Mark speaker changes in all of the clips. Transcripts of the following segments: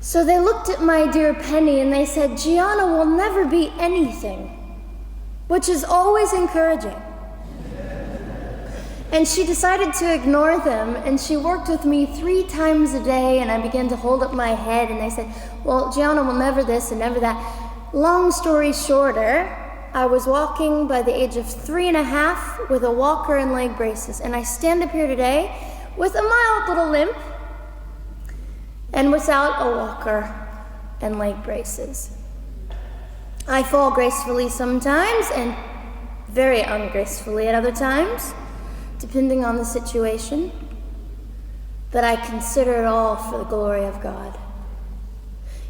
Speaker 1: So they looked at my dear Penny and they said, Gianna will never be anything, which is always encouraging. And she decided to ignore them, and she worked with me 3 times a day, and I began to hold up my head, and they said, well, Gianna will never this and never that. Long story shorter, I was walking by the age of 3.5 with a walker and leg braces, and I stand up here today with a mild little limp and without a walker and leg braces. I fall gracefully sometimes and very ungracefully at other times, depending on the situation, but I consider it all for the glory of God.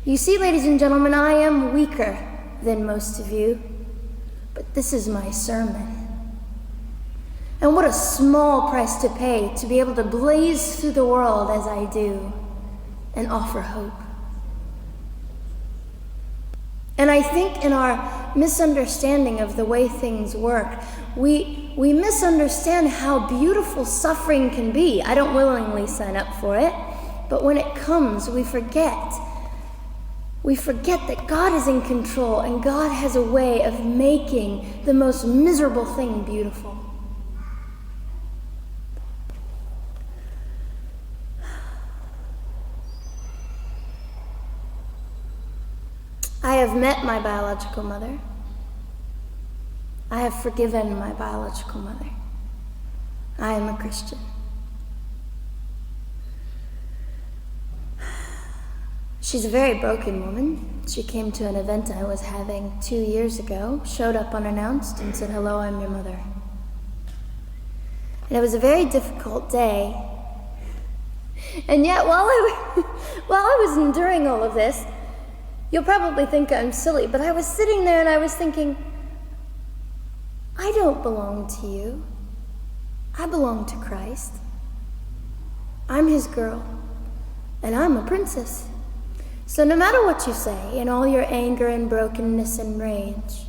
Speaker 1: You see, ladies and gentlemen, I am weaker than most of you, but this is my sermon. And what a small price to pay to be able to blaze through the world as I do and offer hope. And I think in our misunderstanding of the way things work, we misunderstand how beautiful suffering can be. I don't willingly sign up for it, but when it comes, we forget. We forget that God is in control and God has a way of making the most miserable thing beautiful. I have met my biological mother. I have forgiven my biological mother. I am a Christian. She's a very broken woman. She came to an event I was having 2 years ago, showed up unannounced, and said, hello, I'm your mother. And it was a very difficult day. And yet, while I was enduring all of this, you'll probably think I'm silly, but I was sitting there and I was thinking, I don't belong to you. I belong to Christ. I'm his girl, and I'm a princess. So no matter what you say, in all your anger and brokenness and rage,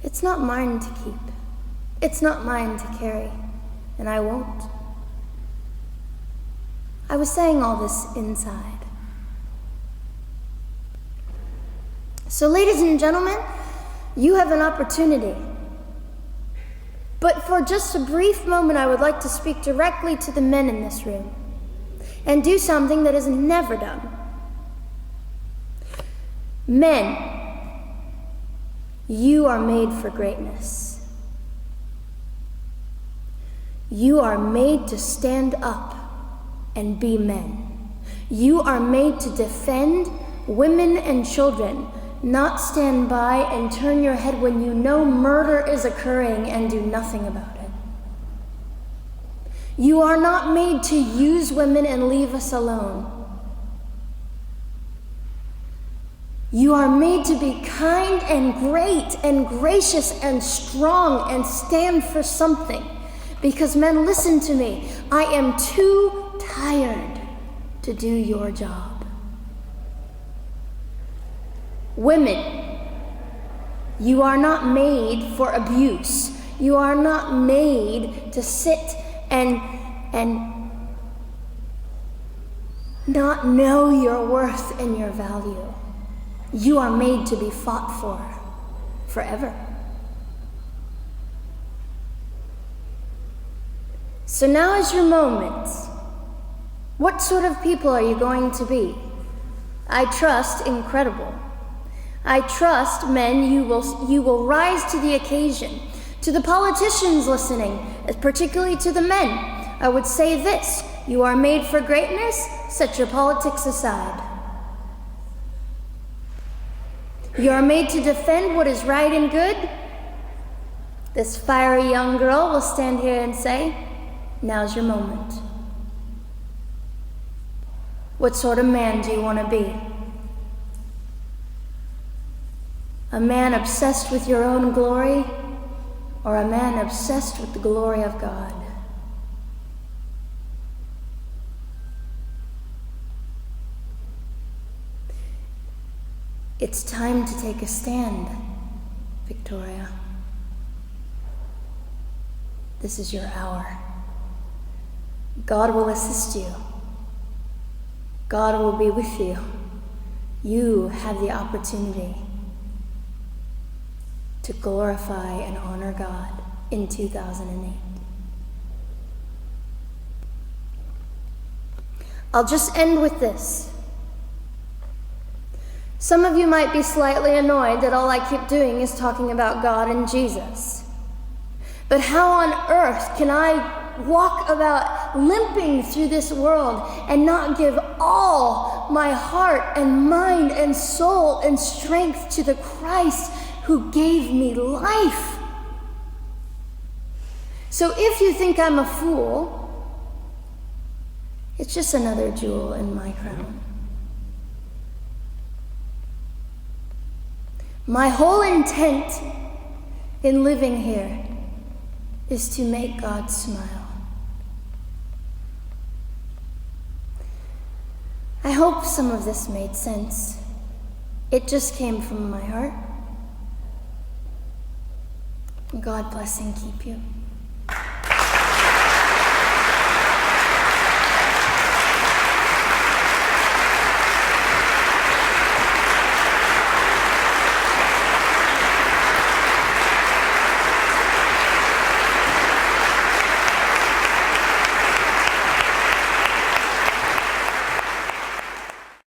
Speaker 1: it's not mine to keep. It's not mine to carry, and I won't. I was saying all this inside. So ladies and gentlemen, you have an opportunity. But for just a brief moment, I would like to speak directly to the men in this room and do something that is never done. Men, you are made for greatness. You are made to stand up and be men. You are made to defend women and children, not stand by and turn your head when you know murder is occurring and do nothing about it. You are not made to use women and leave us alone. You are made to be kind and great and gracious and strong and stand for something. Because men, listen to me. I am too tired to do your job. Women, you are not made for abuse. You are not made to sit and not know your worth and your value. You are made to be fought for forever. So now is your moment. What sort of people are you going to be? I trust incredible. I trust, men, you will rise to the occasion. To the politicians listening, particularly to the men, I would say this: you are made for greatness, set your politics aside. You are made to defend what is right and good. This fiery young girl will stand here and say, now's your moment. What sort of man do you want to be? A man obsessed with your own glory, or a man obsessed with the glory of God? It's time to take a stand, Victoria. This is your hour. God will assist you. God will be with you. You have the opportunity to glorify and honor God in 2008. I'll just end with this. Some of you might be slightly annoyed that all I keep doing is talking about God and Jesus. But how on earth can I walk about limping through this world and not give all my heart and mind and soul and strength to the Christ who gave me life? So if you think I'm a fool, it's just another jewel in my crown. My whole intent in living here is to make God smile. I hope some of this made sense. It just came from my heart. God bless and keep you.